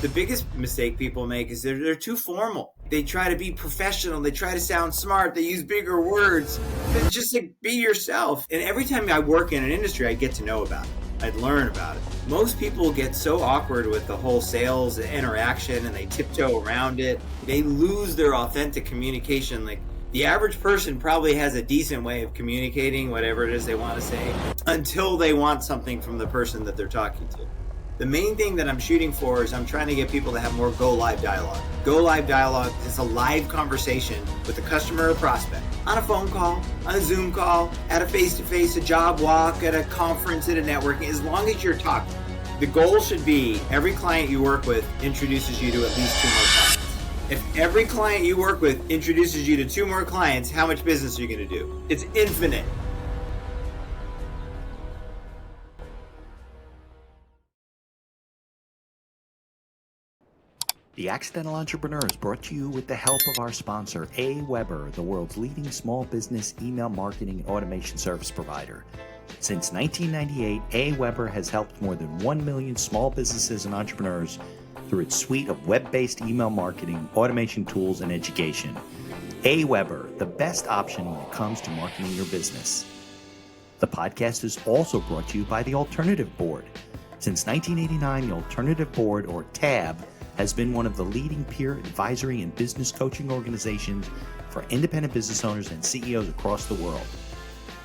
The biggest mistake people make is they're too formal. They try to be professional. They try to sound smart. They use bigger words. But just like, be yourself. And every time I work in an industry, I get to know about it. I'd learn about it. Most people get so awkward with the whole sales interaction and they tiptoe around it. They lose their authentic communication. Like, the average person probably has a decent way of communicating whatever it is they want to say until they want something from the person that they're talking to. The main thing that I'm shooting for is I'm trying to get people to have more go live dialogue. Go live dialogue is a live conversation with the customer or prospect on a phone call, on a Zoom call, at a face-to-face, a job walk, at a conference, at a networking, as long as you're talking. The goal should be every client you work with introduces you to at least 2 more clients. If every client you work with introduces you to 2 more clients, how much business are you going to do? It's infinite. The Accidental Entrepreneur is brought to you with the help of our sponsor, AWeber, the world's leading small business email marketing and automation service provider. Since 1998, AWeber has helped more than 1 million small businesses and entrepreneurs through its suite of web-based email marketing, automation tools, and education. AWeber, the best option when it comes to marketing your business. The podcast is also brought to you by the Alternative Board. Since 1989, the Alternative Board, or TAB, has been one of the leading peer advisory and business coaching organizations for independent business owners and CEOs across the world.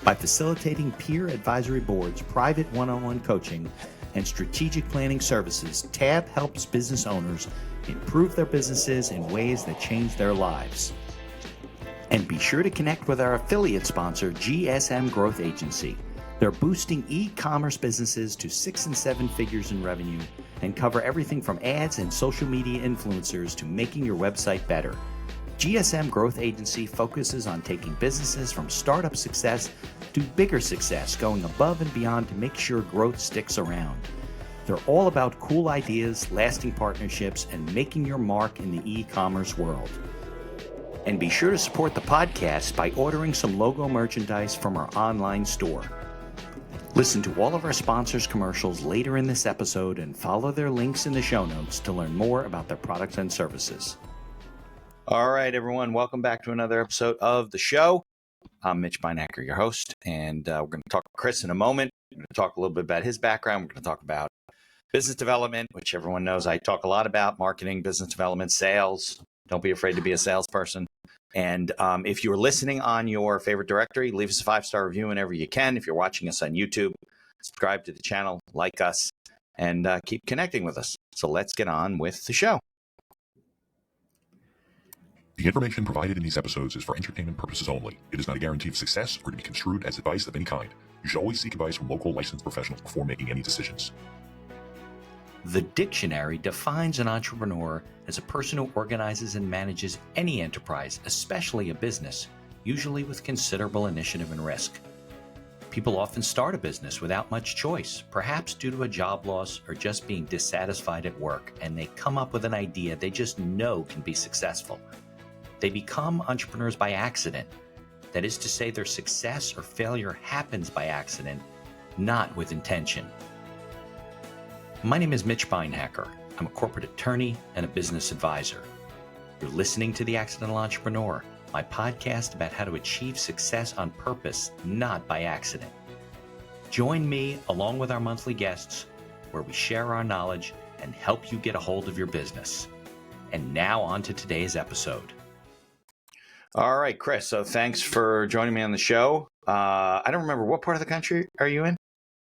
By facilitating peer advisory boards, private one-on-one coaching, and strategic planning services, TAB helps business owners improve their businesses in ways that change their lives. And be sure to connect with our affiliate sponsor, GSM Growth Agency. They're boosting e-commerce businesses to 6 and 7 figures in revenue and cover everything from ads and social media influencers to making your website better. GSM Growth Agency focuses on taking businesses from startup success to bigger success, going above and beyond to make sure growth sticks around. They're all about cool ideas, lasting partnerships, and making your mark in the e-commerce world. And be sure to support the podcast by ordering some logo merchandise from our online store. Listen to all of our sponsors' commercials later in this episode and follow their links in the show notes to learn more about their products and services. All right, everyone. Welcome back to another episode of the show. I'm Mitch Beinhacker, your host, and we're going to talk to Chris in a moment. We're going to talk a little bit about his background. We're going to talk about business development, which everyone knows I talk a lot about: marketing, business development, sales. Don't be afraid to be a salesperson. And if you're listening on your favorite directory, leave us a 5-star review whenever you can. If you're watching us on YouTube, subscribe to the channel, like us, and keep connecting with us. So let's get on with the show. The information provided in these episodes is for entertainment purposes only. It is not a guarantee of success or to be construed as advice of any kind. You should always seek advice from local licensed professionals before making any decisions. The dictionary defines an entrepreneur as a person who organizes and manages any enterprise, especially a business, usually with considerable initiative and risk. People often start a business without much choice, perhaps due to a job loss or just being dissatisfied at work, and they come up with an idea they just know can be successful. They become entrepreneurs by accident. That is to say, their success or failure happens by accident, not with intention. My name is Mitch Beinhacker. I'm a corporate attorney and a business advisor. You're listening to The Accidental Entrepreneur, my podcast about how to achieve success on purpose, not by accident. Join me along with our monthly guests, where we share our knowledge and help you get a hold of your business. And now on to today's episode. All right, Chris. So thanks for joining me on the show. I don't remember, what part of the country are you in?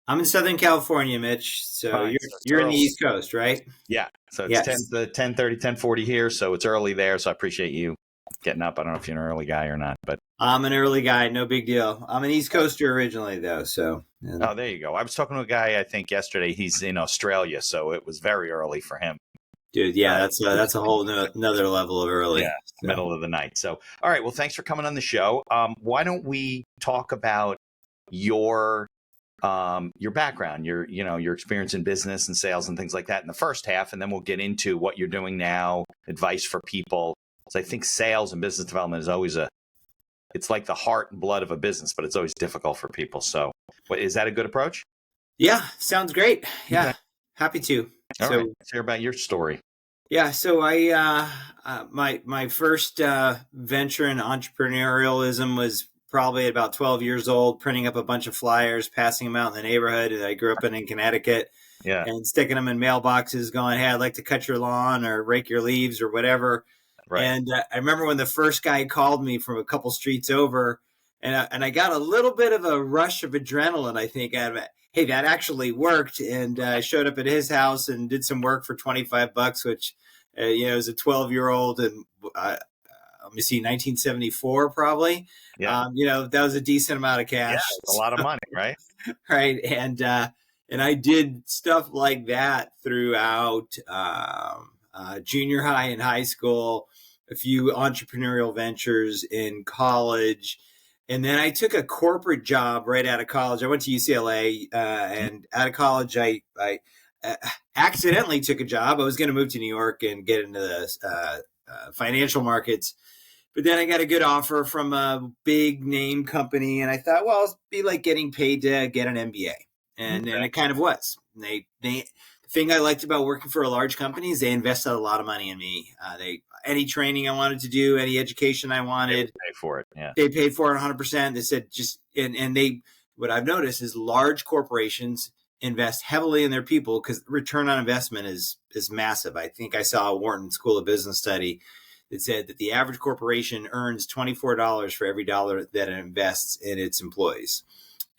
I'm in Southern California, Mitch. So Fine. you're in the East Coast, right? Yeah. So it's 10:30, 10:40 here. So it's early there. So I appreciate you getting up. I don't know if you're an early guy or not, but I'm an early guy. No big deal. I'm an East Coaster originally, though. So. Oh, there you go. I was talking to a guy, I think yesterday. He's in Australia, so it was very early for him. Dude, yeah, that's a whole another level of early. Yeah, so. Middle of the night. So, all right. Well, thanks for coming on the show. Why don't we talk about your background, your experience in business and sales and things like that in the first half, and then we'll get into what you're doing now, advice for people. So I think sales and business development is always it's like the heart and blood of a business, but it's always difficult for people. So is that a good approach? Yeah, sounds great. Yeah, okay. Happy to. All right. Let's hear about your story. Yeah, so my first venture in entrepreneurialism was probably at about 12 years old, printing up a bunch of flyers, passing them out in the neighborhood that I grew up in Connecticut, Yeah, and sticking them in mailboxes, going, "Hey, I'd like to cut your lawn or rake your leaves or whatever." right. And I remember when the first guy called me from a couple streets over, and I got a little bit of a rush of adrenaline, I think, out of it. Hey, that actually worked, and I showed up at his house and did some work for $25, which as a 12-year-old, and let me see, 1974 probably. Yeah, That was a decent amount of yeah, cash, it's a lot of money, right? right? And I did stuff like that throughout junior high and high school, a few entrepreneurial ventures in college. And then I took a corporate job right out of college. I went to UCLA, and out of college, I accidentally took a job. I was going to move to New York and get into the financial markets. But then I got a good offer from a big name company, and I thought, well, it'll be like getting paid to get an MBA, and Okay. it kind of was. The thing I liked about working for a large company is they invested a lot of money in me. They any training I wanted to do, any education I They would wanted, pay for it. Yeah. they paid for it 100%. They said just and they what I've noticed is large corporations invest heavily in their people because return on investment is massive. I think I saw a Wharton School of Business study that said that the average corporation earns $24 for every dollar that it invests in its employees,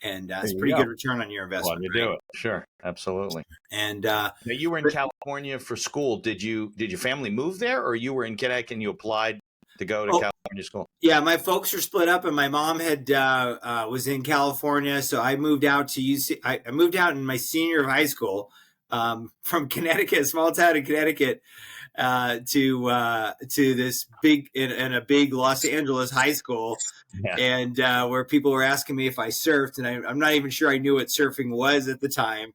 and There it's a you pretty go. good return on your Well, investment, you right? do it. Sure, absolutely. And Now you were in but California for school. Did your family move there, or you were in Connecticut and you applied to go to oh, California school? yeah, my folks are split up, and my mom had was in California, so I moved out to UC. I moved out in my senior year of high school, from Connecticut, a small town in Connecticut, to this big in a big Los Angeles high school, Yeah. and where people were asking me if I surfed, and I'm not even sure I knew what surfing was at the time,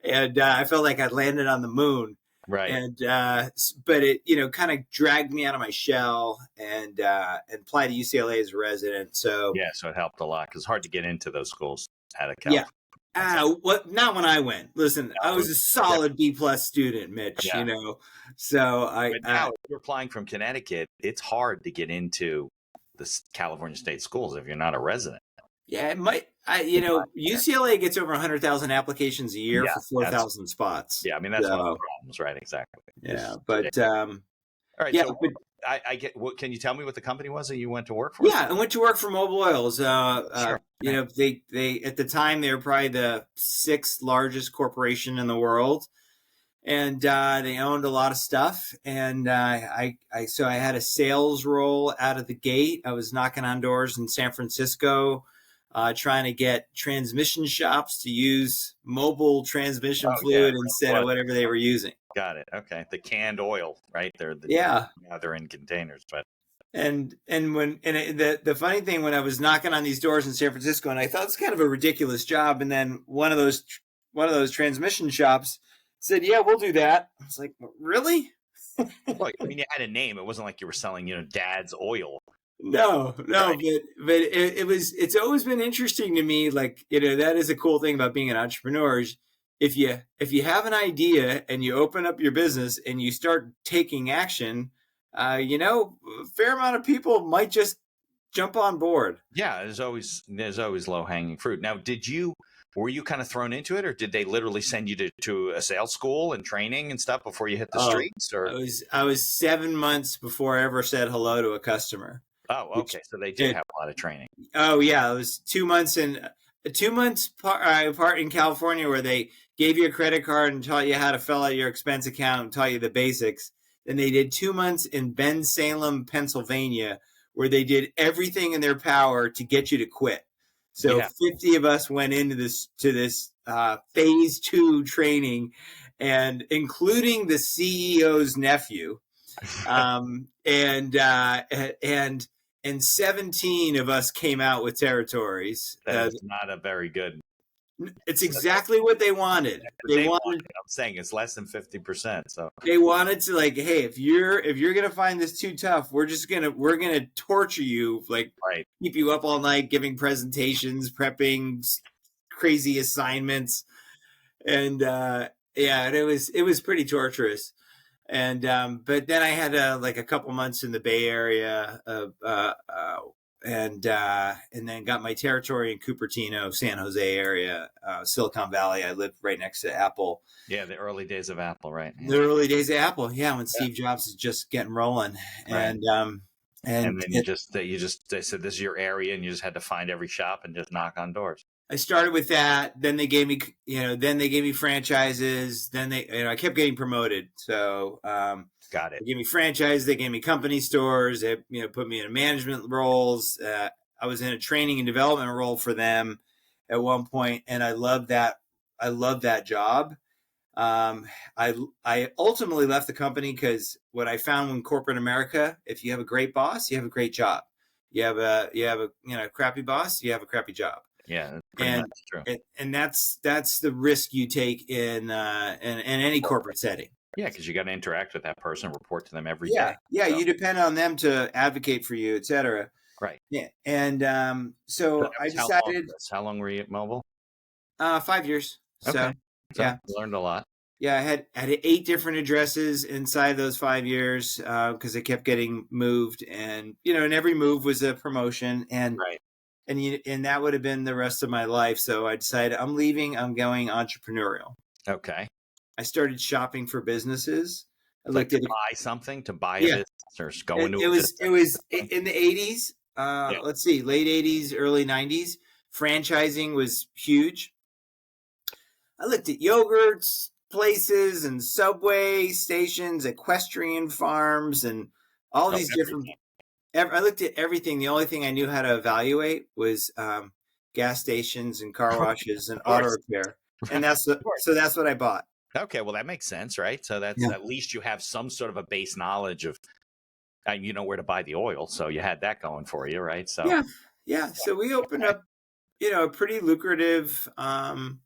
and I felt like I'd landed on the moon. Right. And but it kind of dragged me out of my shell, and applied to UCLA as a resident. So Yeah. So it helped a lot because it's hard to get into those schools out of yeah, California. That's it. what not when I went. Listen, I was a Yeah. solid B+ student, Mitch. Yeah. So But now, if you're applying from Connecticut, it's hard to get into the California state schools if you're not a resident. yeah, it might. Yeah. UCLA gets over 100,000 applications a year Yeah, for 4,000 spots. I mean, that's one of the So problems, right? Exactly. yeah, It's but ridiculous. All right. yeah, So but I get. What can you tell me what the company was that you went to work for? yeah, I went to work for Mobil Oils. Sure. They at the time they were probably the sixth largest corporation in the world, and they owned a lot of stuff. And so I had a sales role out of the gate. I was knocking on doors in San Francisco, trying to get transmission shops to use mobile transmission Oh yeah. fluid instead of whatever they were using. Got it. Okay. The canned oil, right? Yeah. Now they're in containers, but The funny thing, when I was knocking on these doors in San Francisco, and I thought it's kind of a ridiculous job, and then one of those transmission shops said, "Yeah, we'll do that." I was like, "Really?" well, I mean, you had a name. It wasn't like you were selling, Dad's oil. No, Right. but it's always been interesting to me. Like, that is a cool thing about being an entrepreneur. Is if you have an idea and you open up your business and you start taking action, a fair amount of people might just jump on board. Yeah, there's always low hanging fruit. Now, were you kind of thrown into it, or did they literally send you to a sales school and training and stuff before you hit the Oh, streets? Or I was 7 months before I ever said hello to a customer. Which, okay, so they did have a lot of training. oh yeah, it was 2 months in 2 months part in California where they gave you a credit card and taught you how to fill out your expense account and taught you the basics. Then they did 2 months in Bensalem, Pennsylvania, where they did everything in their power to get you to quit. So Yeah. 50 of us went into this phase 2 training, and including the CEO's nephew, and 17 of us came out with territories. That is not a very good. It's exactly what they wanted. They wanted. I'm saying it's less than 50%. So They wanted to, like, hey, if you're gonna find this too tough, we're gonna torture you, like, right. keep you up all night giving presentations, prepping crazy assignments, and and it was pretty torturous. And but then I had like a couple months in the Bay Area and then got my territory in Cupertino, San Jose area, Silicon Valley. I lived right next to Apple. Yeah, the early days of Apple, right? The early days of Apple, yeah, when Steve Jobs is just getting rolling, Right. and then they said this is your area, and you just had to find every shop and just knock on doors. I started with that. Then they gave me, franchises. Then I kept getting promoted. So Got it. They gave me franchises. They gave me company stores. They, put me in management roles. I was in a training and development role for them at one point, and I loved that. I loved that job. I ultimately left the company because what I found in corporate America, if you have a great boss, you have a great job. You have a crappy boss, you have a crappy job. Yeah, that's pretty much true. And that's the risk you take in any corporate setting. Yeah, because you got to interact with that person, report to them every day. Yeah, so you depend on them to advocate for you, et cetera. Right. Yeah, and so I decided. How long were you at Mobile? 5 years. Okay. So yeah, you learned a lot. Yeah, I had 8 different addresses inside those 5 years because I kept getting moved, and and every move was a promotion, and right. And that would have been the rest of my life. So I decided I'm leaving. I'm going entrepreneurial. Okay. I started shopping for businesses. I looked at buy something to buy a business or go into it was in the 80s. Let's see, late 80s, early 90s. Franchising was huge. I looked at yogurts places and subway stations, equestrian farms, and all these different. I looked at everything. The only thing I knew how to evaluate was gas stations and car washes and auto repair, and so that's what I bought. Okay, well that makes sense, right? So that's at least you have some sort of a base knowledge of, you know where to buy the oil, so you had that going for you, right? So yeah. So we opened up, a pretty lucrative car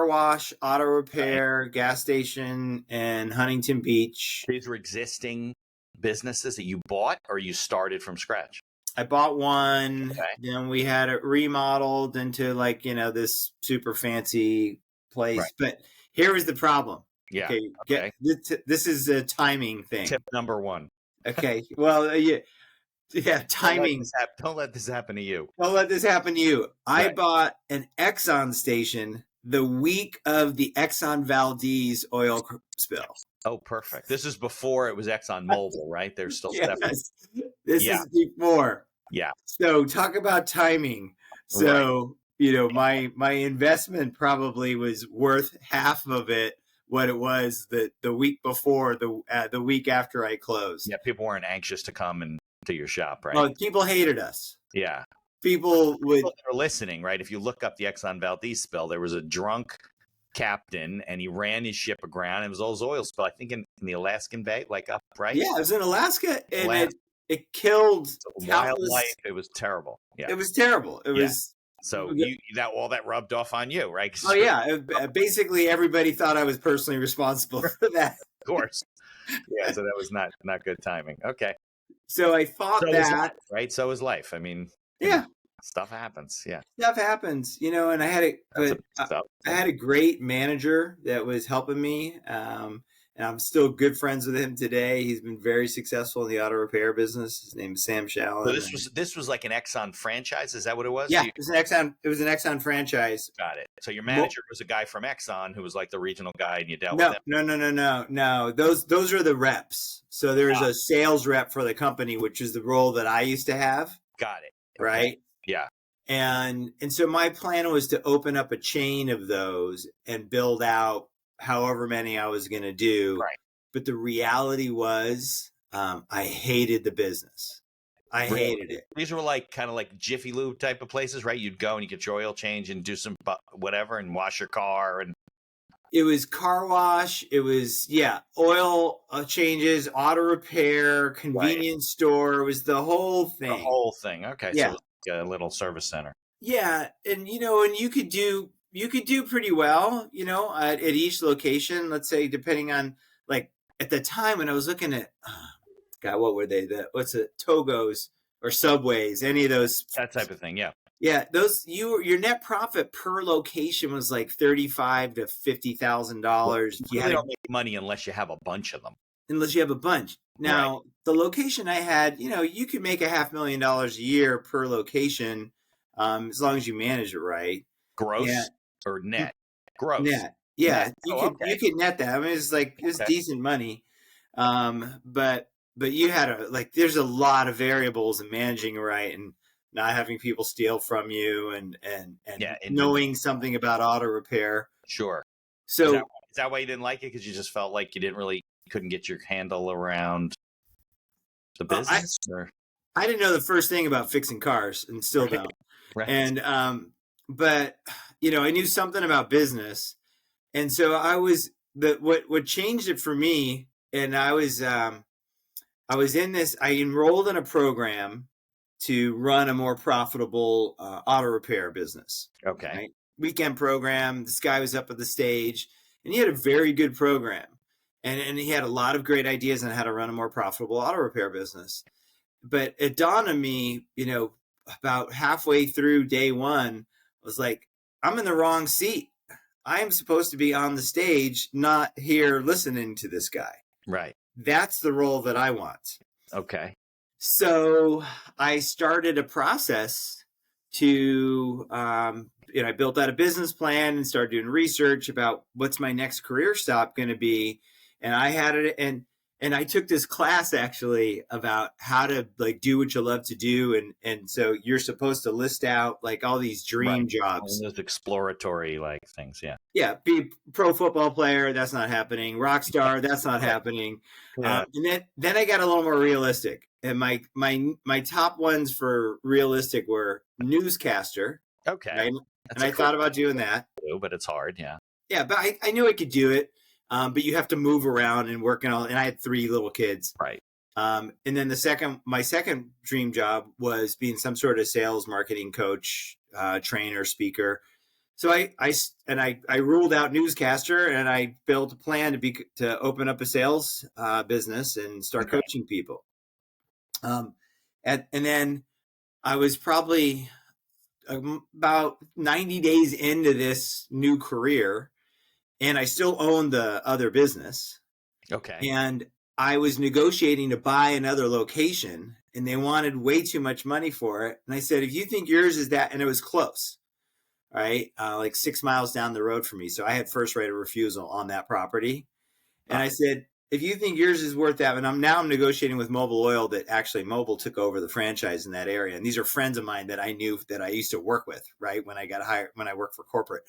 wash, auto repair, gas station in Huntington Beach. These were existing businesses that you bought, or you started from scratch? I bought one, then we had it remodeled into this super fancy place. Right. But here was the problem. Yeah. Okay. This is a timing thing. Tip number 1. Okay. Well, timing. Don't let this happen to you. Don't let this happen to you. Right. I bought an Exxon station the week of the Exxon Valdez oil spill. Oh, perfect. This is before it was Exxon Mobil, right? They're still separate. This is before. Yeah. So talk about timing. So, my investment probably was worth half of it, what it was the week before, the week after I closed. Yeah, people weren't anxious to come and to your shop, right? Well, people hated us. Yeah. People that are listening, right? If you look up the Exxon Valdez spill, there was a drunk captain and he ran his ship aground. It was all oil spill, I think in the Alaskan Bay, up, right? Yeah, it was in Alaska, and it killed wildlife. It was terrible. Yeah, it was terrible. It was so all that rubbed off on you, right? Oh yeah, basically everybody thought I was personally responsible for that. Of course. Yeah, so that was not good timing. Okay. So I fought that. Life, right? So is life. I mean, stuff happens. Yeah. Stuff happens, and I had a great manager that was helping me. And I'm still good friends with him today. He's been very successful in the auto repair business. His name is Sam Shallon. So this was like an Exxon franchise. Is that what it was? Yeah, it was an Exxon franchise. Got it. So your manager was a guy from Exxon who was like the regional guy, and you dealt with him. No. Those are the reps. So there's a sales rep for the company, which is the role that I used to have. Got it. Okay. Right. Yeah. And so my plan was to open up a chain of those and build out however many I was going to do. Right. But the reality was I hated the business. I hated it. These were kind of like Jiffy Lube type of places, right? You'd go and you get your oil change and do some whatever and wash your car. And it was car wash. It was, oil changes, auto repair, convenience store. It was the whole thing. The whole thing. Okay. Yeah. So it was like a little service center. Yeah. And, and you could do pretty well, at each location, let's say, depending on at the time when I was looking at, God, what were they? What's it? Togos or Subways, any of those. That type of thing. Yeah. Yeah, your net profit per location was like $35,000 to $50,000. You really don't make money unless you have a bunch of them. Unless you have a bunch. Now, the location I had, you could make $500,000 a year per location, as long as you manage it right. Gross or net? Gross. Net. Yeah, net. you could net that. I mean, it's decent money. But you had there's a lot of variables in managing it right and not having people steal from you and knowing something about auto repair. Sure. So is that why you didn't like it? Because you just felt like you couldn't get your handle around the business? I didn't know the first thing about fixing cars and still don't. Right. And but I knew something about business. And so what changed it for me, and I was in this, I enrolled in a program to run a more profitable auto repair business. Okay. Right? Weekend program. This guy was up at the stage and he had a very good program. And he had a lot of great ideas on how to run a more profitable auto repair business. But it dawned on me, about halfway through day one, I was like, I'm in the wrong seat. I am supposed to be on the stage, not here listening to this guy. Right. That's the role that I want. Okay. So I started a process to, I built out a business plan and started doing research about what's my next career stop going to be. And I had it, and I took this class actually about how to do what you love to do. And so you're supposed to list out all these dream jobs. Those exploratory things. Yeah. Yeah. Be pro football player. That's not happening. Rock star. That's not happening. Yeah. And then I got a little more realistic. And my top ones for realistic were newscaster. Okay. Right? And I thought about doing that. But it's hard. Yeah. Yeah. But I knew I could do it. But you have to move around and work and I had 3 little kids. Right. And then my second dream job was being some sort of sales marketing coach, trainer, speaker. So I ruled out newscaster and I built a plan to open up a sales business and start coaching people. And then I was probably about 90 days into this new career. And I still owned the other business. Okay. And I was negotiating to buy another location and they wanted way too much money for it. And I said, if you think yours is that, and it was close, right? 6 miles down the road from me. So I had first right of refusal on that property. And I said, if you think yours is worth that, and I'm negotiating with Mobil Oil that actually Mobil took over the franchise in that area. And these are friends of mine that I knew that I used to work with, right? When I got hired, when I worked for corporate.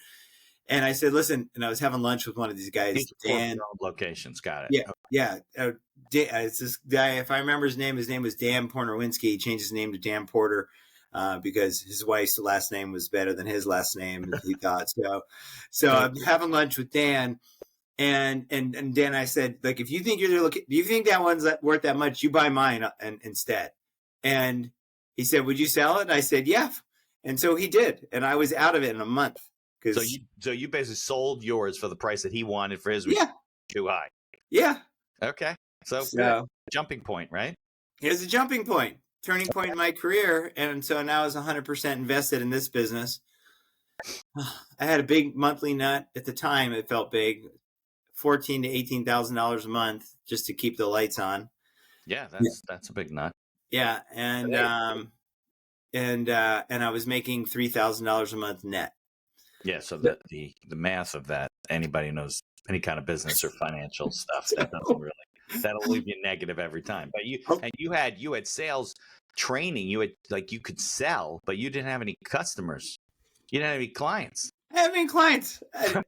And I said, listen, and I was having lunch with one of these guys, Dan. Locations, got it. Yeah. It's this guy, if I remember his name was Dan Pornowinski. He changed his name to Dan Porter because his wife's last name was better than his last name, he thought. So I'm having lunch with Dan, and Dan, I said, if you think you think that one's worth that much, you buy mine instead. And he said, would you sell it? And I said, yeah. And so he did, and I was out of it in a month. So you basically sold yours for the price that he wanted for his, too high. Yeah. Okay. So jumping point, right? Here's a jumping point, turning point in my career, and so now I was 100% invested in this business. I had a big monthly nut at the time. It felt big, $14,000 to $18,000 a month just to keep the lights on. Yeah, that's a big nut. Yeah, and I was making $3,000 a month net. Yeah, so the math of that, anybody knows any kind of business or financial stuff, that'll leave you negative every time. But you had sales training, you could sell, but you didn't have any customers. You didn't have any clients. I have any clients. I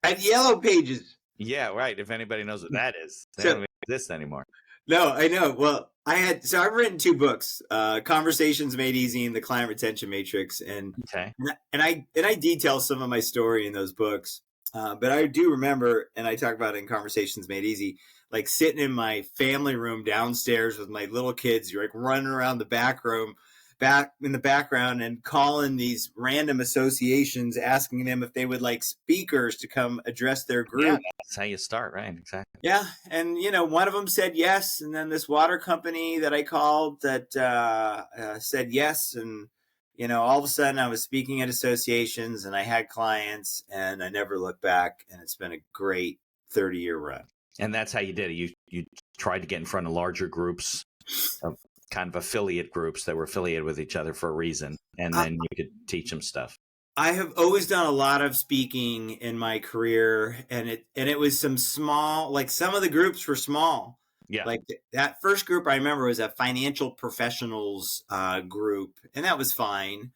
had Yellow Pages. Yeah, right. If anybody knows what that is, they don't exist anymore. No, I know. Well, I've written 2 books, Conversations Made Easy and The Client Retention Matrix. And I detail some of my story in those books. But I do remember, and I talk about it in Conversations Made Easy, sitting in my family room downstairs with my little kids, you're running around the back room, back in the background and calling these random associations, asking them if they would like speakers to come address their group. Yeah, that's how you start, right? Exactly. Yeah. And, one of them said yes. And then this water company that I called that said yes. And, all of a sudden I was speaking at associations and I had clients and I never looked back. And it's been a great 30-year run. And that's how you did it. You tried to get in front of larger groups, of kind of affiliate groups that were affiliated with each other for a reason. And then you could teach them stuff. I have always done a lot of speaking in my career, and it was some small, like some of the groups were small. Yeah. Like that first group I remember was a financial professionals group, and that was fine.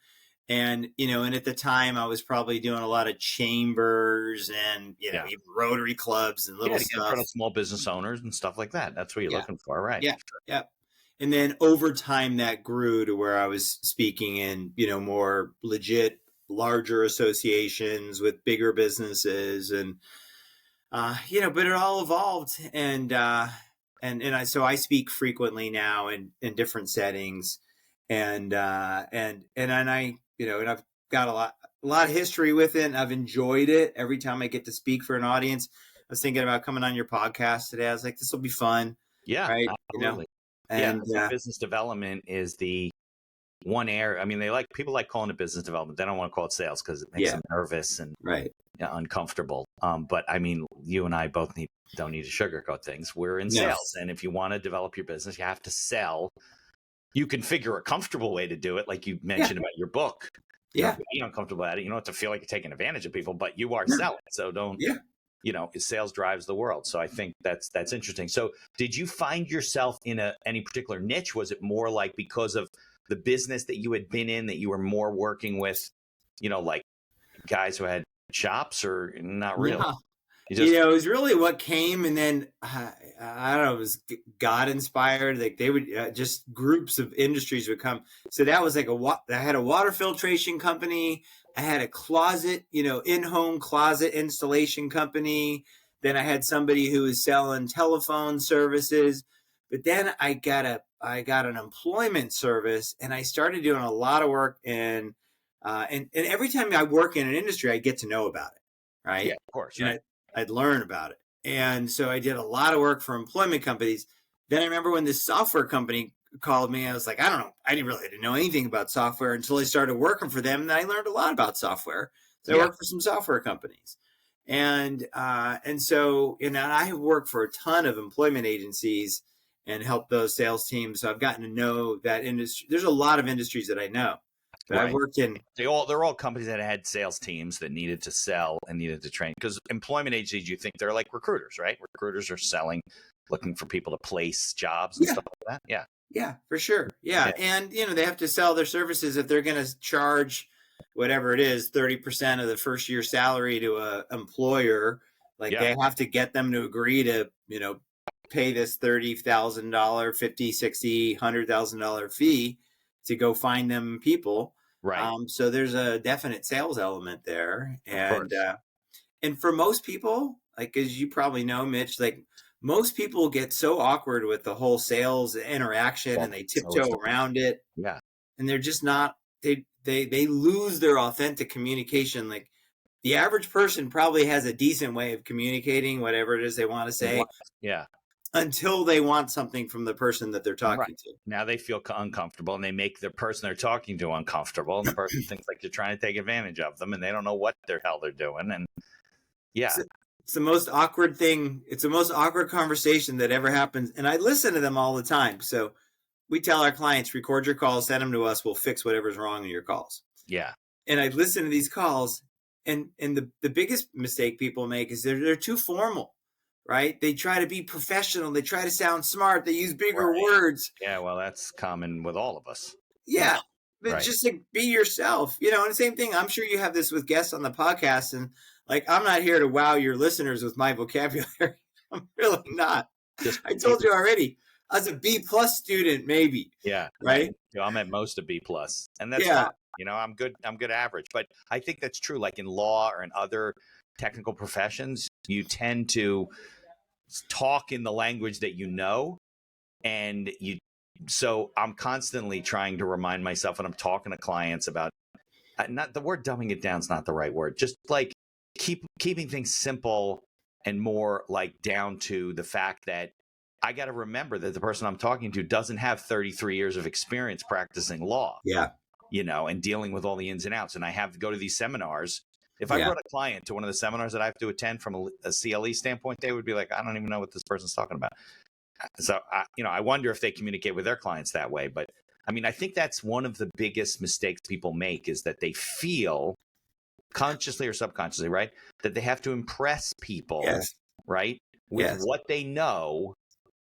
And, and at the time I was probably doing a lot of chambers and, even Rotary clubs and little to get in front of small business owners and stuff like that. That's what you're looking for, right? Yeah. Yeah. And then over time that grew to where I was speaking in, more legit, larger associations with bigger businesses and, but it all evolved. So I speak frequently now in different settings and I've got a lot of history with it. And I've enjoyed it every time I get to speak for an audience. I was thinking about coming on your podcast today. I was like, this will be fun. Yeah. Right. Absolutely. And business development is the one area. I mean, people like calling it business development. They don't want to call it sales because it makes them nervous and uncomfortable. But I mean, you and I both don't need to sugarcoat things. We're in sales. And if you want to develop your business, you have to sell. You can figure a comfortable way to do it. Like you mentioned about your book. You don't have to be uncomfortable at it. You don't have to feel like you're taking advantage of people, but you are selling. So don't, sales drives the world. So I think that's interesting. So did you find yourself in any particular niche? Was it more like because of the business that you had been in that you were more working with, like guys who had shops or not really? Yeah. It was really what came, and then I don't know, it was God inspired. Like they would just groups of industries would come. So that was like I had a water filtration company. I had a closet, in-home closet installation company. Then I had somebody who was selling telephone services. But then I got an employment service, and I started doing a lot of work and every time I work in an industry, I get to know about it, right? Yeah, of course. Right. I'd learn about it. And so I did a lot of work for employment companies. Then I remember when this software company called me, I was like, I don't know. I didn't know anything about software until I started working for them. And I learned a lot about software. So I worked for some software companies. And so, I have worked for a ton of employment agencies and helped those sales teams. So I've gotten to know that industry. There's a lot of industries that I know. But I worked in. They're all companies that had sales teams that needed to sell and needed to train. Because employment agencies, you think they're like recruiters, right? Recruiters are selling, looking for people to place jobs and stuff like that. Yeah. Yeah, for sure. Yeah. And, they have to sell their services if they're going to charge whatever it is, 30% of the first year salary to a employer. They have to get them to agree to, pay this $30,000, $50,000, $60,000, $100,000 fee to go find them people. Right. So there's a definite sales element there. And for most people, like, as you probably know, Mitch, like most people get so awkward with the whole sales interaction and they tiptoe around it. Yeah. And they're just not, they lose their authentic communication. Like the average person probably has a decent way of communicating whatever it is they want to say. Yeah. Until they want something from the person that they're talking to. Now they feel uncomfortable and they make the person they're talking to uncomfortable. And the person thinks like you're trying to take advantage of them and they don't know what the hell they're doing. And it's the most awkward thing. It's the most awkward conversation that ever happens. And I listen to them all the time. So we tell our clients, record your calls, send them to us. We'll fix whatever's wrong in your calls. Yeah. And I listen to these calls and the biggest mistake people make is they're too formal. Right? They try to be professional. They try to sound smart. They use bigger words. Yeah, well, that's common with all of us. Yeah. But just like be yourself, and the same thing. I'm sure you have this with guests on the podcast. And like, I'm not here to wow your listeners with my vocabulary. I'm really not. I told you already. I was a B+ student, maybe. Yeah. Right. I'm at most a B+. And that's fine. I'm good average. But I think that's true. Like in law or in other technical professions, you tend to talk in the language that you know, and so I'm constantly trying to remind myself when I'm talking to clients about not the word dumbing it down is not the right word, just like keeping things simple and more like down to the fact that I got to remember that the person I'm talking to doesn't have 33 years of experience practicing law. Yeah. and dealing with all the ins and outs. And I have to go to these seminars. If I brought a client to one of the seminars that I have to attend from a CLE standpoint, they would be like, I don't even know what this person's talking about. So, I wonder if they communicate with their clients that way. But I mean, I think that's one of the biggest mistakes people make, is that they feel consciously or subconsciously, right, that they have to impress people, right, with what they know,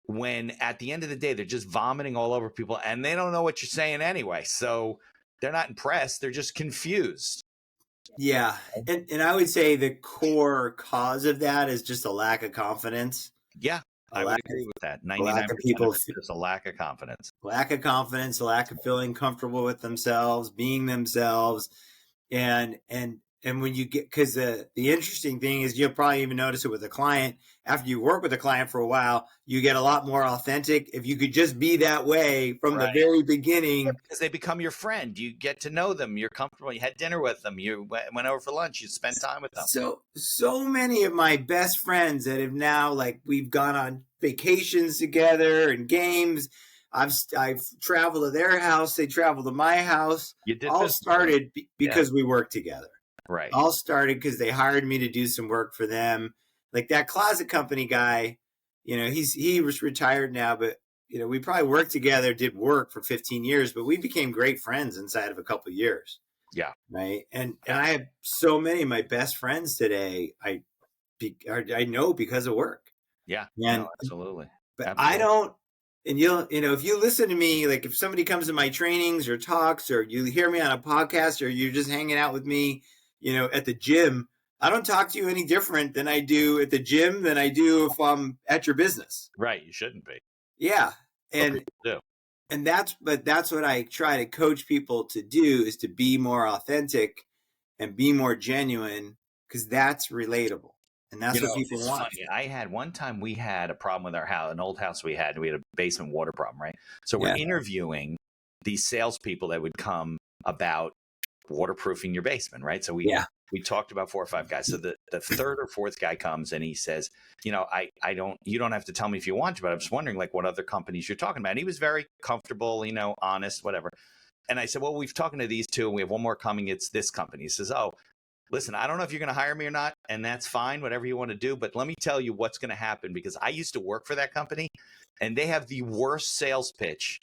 when at the end of the day, they're just vomiting all over people and they don't know what you're saying anyway. So they're not impressed. They're just confused. Yeah. And I would say the core cause of that is just a lack of confidence. Yeah, I would agree with that. 99% of people, it is a lack of confidence. Lack of confidence, a lack of feeling comfortable with themselves, being themselves. And when you get, because the interesting thing is, you'll probably even notice it with a client. After you work with a client for a while, you get a lot more authentic. If you could just be that way from the very beginning. Because they become your friend. You get to know them. You're comfortable. You had dinner with them. You went over for lunch. You spent time with them. So many of my best friends that have now, like, we've gone on vacations together and games. I've traveled to their house. They traveled to my house. All started because we worked together. Right. All started because they hired me to do some work for them. Like that closet company guy, he was retired now, but we probably worked together, did work for 15 years, but we became great friends inside of a couple of years. Yeah. Right. And I have so many of my best friends today I know because of work. Yeah. And absolutely. But absolutely. I don't. And if you listen to me, like if somebody comes to my trainings or talks, or you hear me on a podcast, or you're just hanging out with me, at the gym, I don't talk to you any different than I do at the gym than I do if I'm at your business. Right. You shouldn't be. Yeah. And that's what I try to coach people to do, is to be more authentic and be more genuine, because that's relatable. And that's what people want. Funny. I had one time, we had a problem with our house, an old house we had a basement water problem, right? So we're interviewing these salespeople that would come about waterproofing your basement, right? So we talked about 4 or 5 guys. So the third or fourth guy comes and he says, you don't have to tell me if you want to, but I'm just wondering, like, what other companies you're talking about. And he was very comfortable, honest, whatever. And I said, well, we've talking to these two and we have one more coming. It's this company. He says, oh, listen, I don't know if you're going to hire me or not, and that's fine, whatever you want to do. But let me tell you what's going to happen, because I used to work for that company and they have the worst sales pitch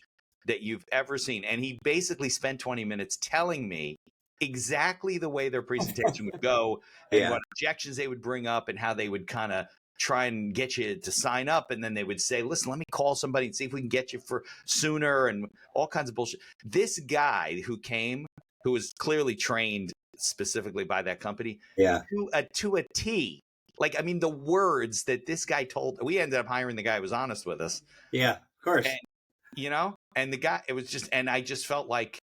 that you've ever seen. And he basically spent 20 minutes telling me exactly the way their presentation would go and what objections they would bring up and how they would kind of try and get you to sign up. And then they would say, listen, let me call somebody and see if we can get you for sooner, and all kinds of bullshit. This guy who came, who was clearly trained specifically by that company, to a T. Like, I mean, the words that this guy told, we ended up hiring the guy who was honest with us. Yeah, of course. And, and the guy, it was just, and I just felt like,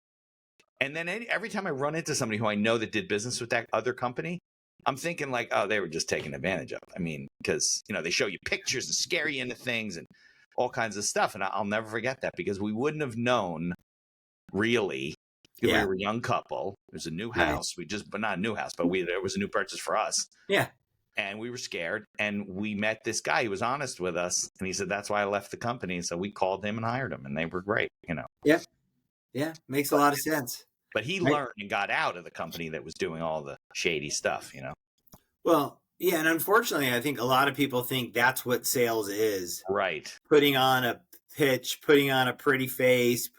and then every time I run into somebody who I know that did business with that other company, I'm thinking like, oh, they were just taking advantage of it. I mean, because, they show you pictures and scare you into things and all kinds of stuff. And I'll never forget that, because we wouldn't have known really. We were a young couple. It was a new house. But not a new house, but there was a new purchase for us. Yeah. And we were scared. And we met this guy who was honest with us. And he said, that's why I left the company. So we called him and hired him, and they were great, Yeah. Yeah. Makes a lot of sense. But he learned and got out of the company that was doing all the shady stuff, Well, yeah. And unfortunately, I think a lot of people think that's what sales is. Right. Putting on a pitch, putting on a pretty face,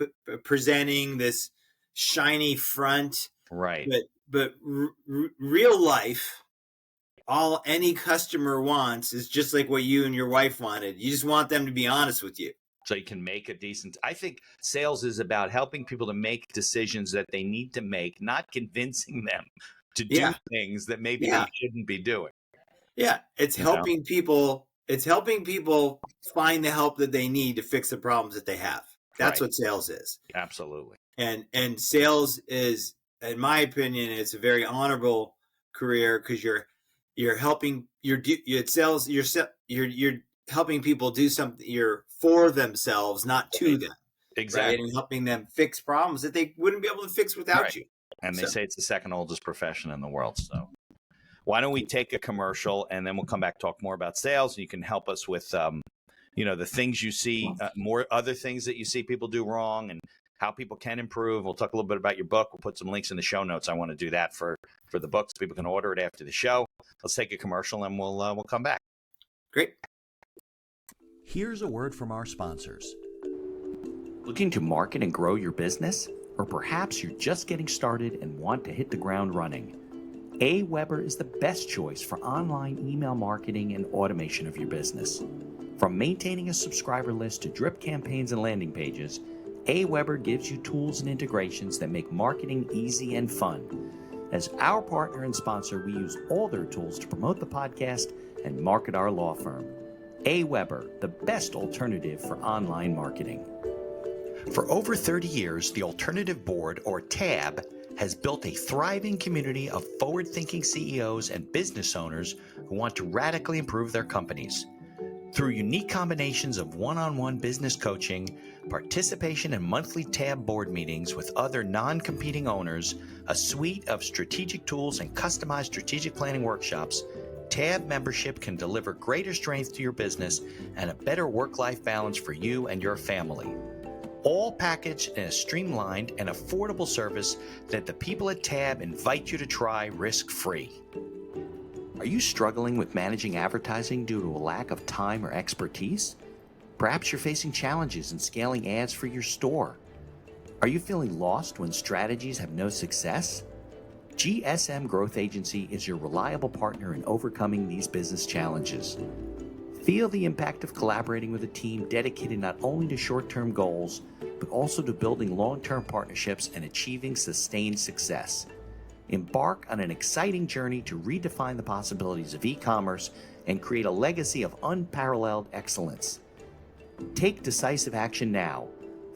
presenting this shiny front. Right. But real life, all any customer wants is just like what you and your wife wanted. You just want them to be honest with you. So you can make a decent, I think sales is about helping people to make decisions that they need to make, not convincing them to do things that maybe they shouldn't be doing. Yeah. It's helping people. It's helping people find the help that they need to fix the problems that they have. That's what sales is. Absolutely. And sales is, in my opinion, it's a very honorable career, because you're helping you're helping people do something. You're for themselves, not to them. Exactly. Right? And helping them fix problems that they wouldn't be able to fix without you. And they say it's the second oldest profession in the world. So why don't we take a commercial, and then we'll come back, talk more about sales, and you can help us with the things you see, more other things that you see people do wrong, and how people can improve. We'll talk a little bit about your book. We'll put some links in the show notes. I want to do that for the book so people can order it after the show. Let's take a commercial and we'll come back. Great. Here's a word from our sponsors. Looking to market and grow your business? Or perhaps you're just getting started and want to hit the ground running? AWeber is the best choice for online email marketing and automation of your business. From maintaining a subscriber list to drip campaigns and landing pages, AWeber gives you tools and integrations that make marketing easy and fun. As our partner and sponsor, we use all their tools to promote the podcast and market our law firm. AWeber, the best alternative for online marketing. For over 30 years, the Alternative Board, or TAB, has built a thriving community of forward-thinking CEOs and business owners who want to radically improve their companies. Through unique combinations of one-on-one business coaching, participation in monthly TAB board meetings with other non-competing owners, a suite of strategic tools, and customized strategic planning workshops, TAB membership can deliver greater strength to your business and a better work-life balance for you and your family. All packaged in a streamlined and affordable service that the people at TAB invite you to try risk-free. Are you struggling with managing advertising due to a lack of time or expertise? Perhaps you're facing challenges in scaling ads for your store. Are you feeling lost when strategies have no success? GSM Growth Agency is your reliable partner in overcoming these business challenges. Feel the impact of collaborating with a team dedicated not only to short-term goals, but also to building long-term partnerships and achieving sustained success. Embark on an exciting journey to redefine the possibilities of e-commerce and create a legacy of unparalleled excellence. Take decisive action now.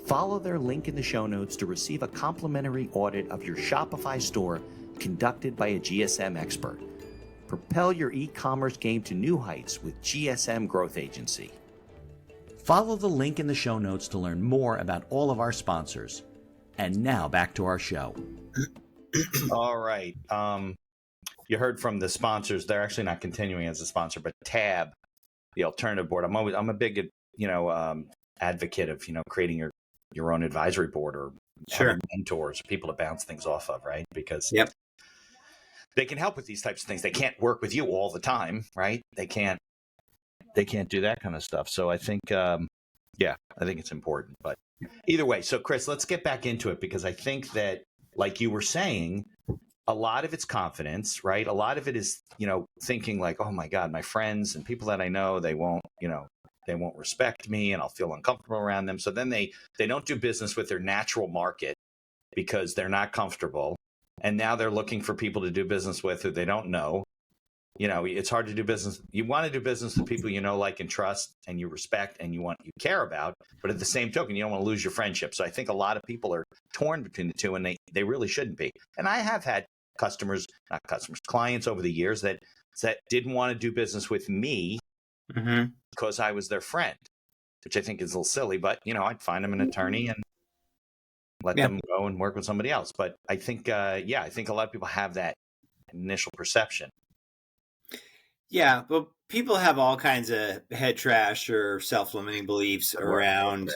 Follow their link in the show notes to receive a complimentary audit of your Shopify store conducted by a GSM expert. Propel your e-commerce game to new heights with GSM Growth Agency. Follow the link in the show notes to learn more about all of our sponsors. And now back to our show. All right. You heard from the sponsors. They're actually not continuing as a sponsor, but TAB, the Alternative Board. I'm a big, advocate of, creating your own advisory board or having mentors, people to bounce things off of, right? Because they can help with these types of things. They can't work with you all the time, right? They can't do that kind of stuff. So I think, I think it's important. But either way, so Chris, let's get back into it, because I think that, like you were saying, a lot of it's confidence, right? A lot of it is, thinking like, oh my God, my friends and people that I know, they won't respect me and I'll feel uncomfortable around them. So then they don't do business with their natural market because they're not comfortable. And now they're looking for people to do business with who they don't know. It's hard to do business. You want to do business with people you know, like, and trust, and you respect, and you care about. But at the same token, you don't want to lose your friendship. So I think a lot of people are torn between the two, and they really shouldn't be. And I have had clients over the years that didn't want to do business with me because I was their friend, which I think is a little silly. But I'd find them an attorney and let them go and work with somebody else. But I think, I think a lot of people have that initial perception. Yeah, but people have all kinds of head trash or self-limiting beliefs around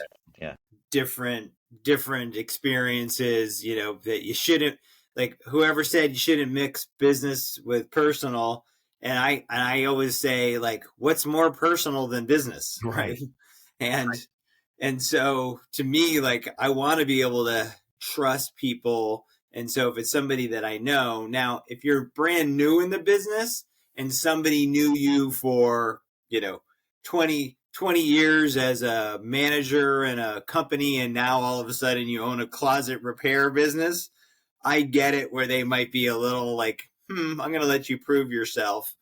different experiences, that you shouldn't, like whoever said you shouldn't mix business with personal. And I always say, like, what's more personal than business? Right. And so to me, like, I want to be able to trust people. And so if it's somebody that I know, now, if you're brand new in the business and somebody knew you for, 20 years as a manager in a company, and now all of a sudden you own a closet repair business, I get it, where they might be a little like, I'm going to let you prove yourself.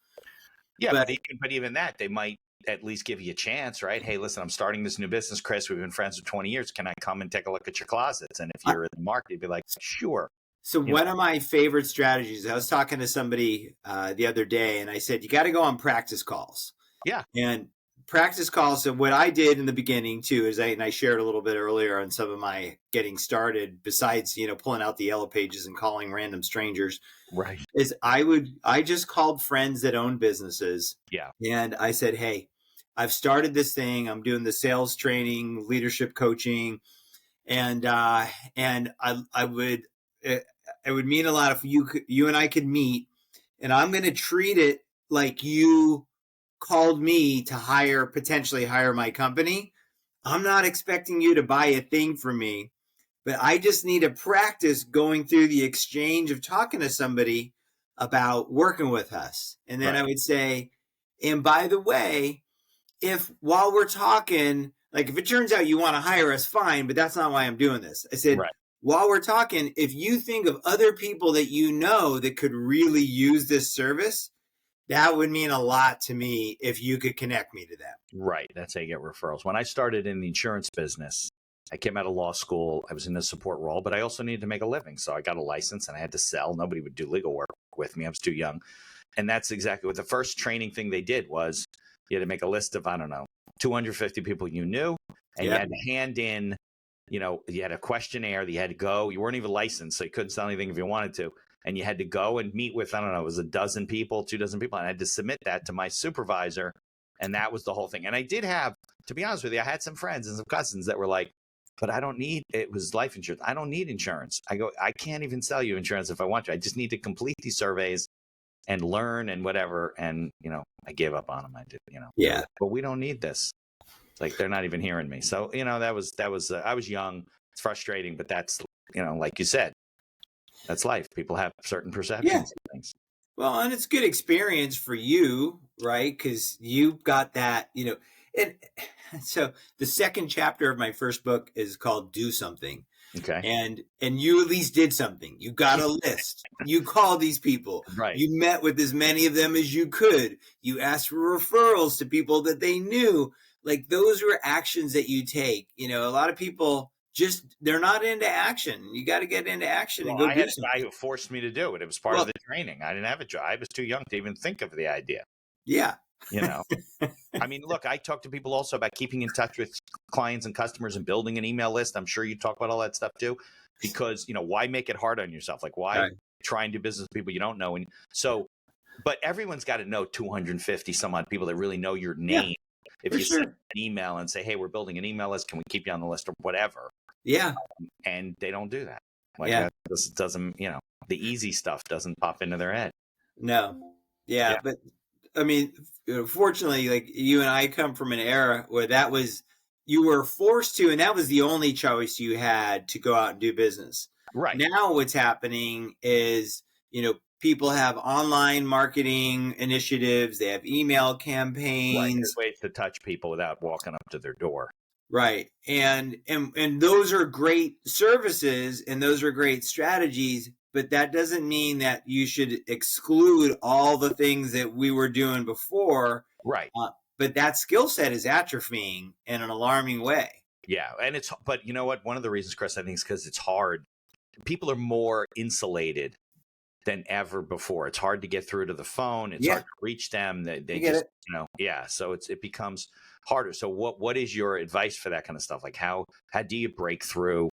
Yeah, but even that, they might at least give you a chance, right? Hey, listen, I'm starting this new business, Chris. We've been friends for 20 years. Can I come and take a look at your closets? And if you're in the market, you'd be like, sure. So one of my favorite strategies, I was talking to somebody the other day, and I said, you got to go on practice calls. Yeah. And practice calls. So what I did in the beginning too is I shared a little bit earlier on some of my getting started, besides, pulling out the yellow pages and calling random strangers. Right. Is I just called friends that own businesses. Yeah. And I said, hey, I've started this thing. I'm doing the sales training, leadership coaching. and I would it would mean a lot if you and I could meet, and I'm going to treat it like you called me to potentially hire my company. I'm not expecting you to buy a thing from me, but I just need to practice going through the exchange of talking to somebody about working with us. And then I would say, and by the way, if while we're talking, like if it turns out you want to hire us, fine, but that's not why I'm doing this. I said, while we're talking, if you think of other people that you know that could really use this service, that would mean a lot to me if you could connect me to them. Right. That's how you get referrals. When I started in the insurance business, I came out of law school. I was in a support role, but I also needed to make a living. So I got a license and I had to sell. Nobody would do legal work with me. I was too young. And that's exactly what the first training thing they did was you had to make a list of, I don't know, 250 people you knew. And you had to hand in, you had a questionnaire that you had to go. You weren't even licensed, so you couldn't sell anything if you wanted to. And you had to go and meet with, I don't know, it was 12 people, 24 people. And I had to submit that to my supervisor. And that was the whole thing. And I did have, to be honest with you, I had some friends and some cousins that were like, but I don't need, it was life insurance. I don't need insurance. I go, I can't even sell you insurance if I want to. I just need to complete these surveys and learn and whatever. And, I gave up on them. I did, Yeah. But we don't need this. It's like, they're not even hearing me. So, that was, I was young. It's frustrating, but that's, like you said, that's life. People have certain perceptions of things. Well, and it's good experience for you, right? Because you got that, and so the second chapter of my first book is called Do Something. Okay. And you at least did something. You got a list. You called these people. Right. You met with as many of them as you could. You asked for referrals to people that they knew. Like those were actions that you take. A lot of people they're not into action. You got to get into action and go do something. I forced me to do it. It was part of the training. I didn't have a job. I was too young to even think of the idea. Yeah. I mean, look, I talk to people also about keeping in touch with clients and customers and building an email list. I'm sure you talk about all that stuff too, because, why make it hard on yourself? Like why try and do business with people you don't know? And so, but everyone's got to know 250 some odd people that really know your name. If you send an email and say, hey, we're building an email list, can we keep you on the list or whatever? Yeah. And they don't do that. Like this doesn't, the easy stuff doesn't pop into their head. No. Yeah. But I mean, fortunately, like you and I come from an era where you were forced to, and that was the only choice you had to go out and do business. Right. Now what's happening is, people have online marketing initiatives. They have email campaigns. Right. There's ways to touch people without walking up to their door. Right. And those are great services and those are great strategies, but that doesn't mean that you should exclude all the things that we were doing before. Right. But that skill set is atrophying in an alarming way. Yeah. And but you know what? One of the reasons, Chris, I think is because it's hard. People are more insulated than ever before. It's hard to get through to the phone. It's hard to reach them. They just, so it becomes harder. So what is your advice for that kind of stuff? Like how do you break through?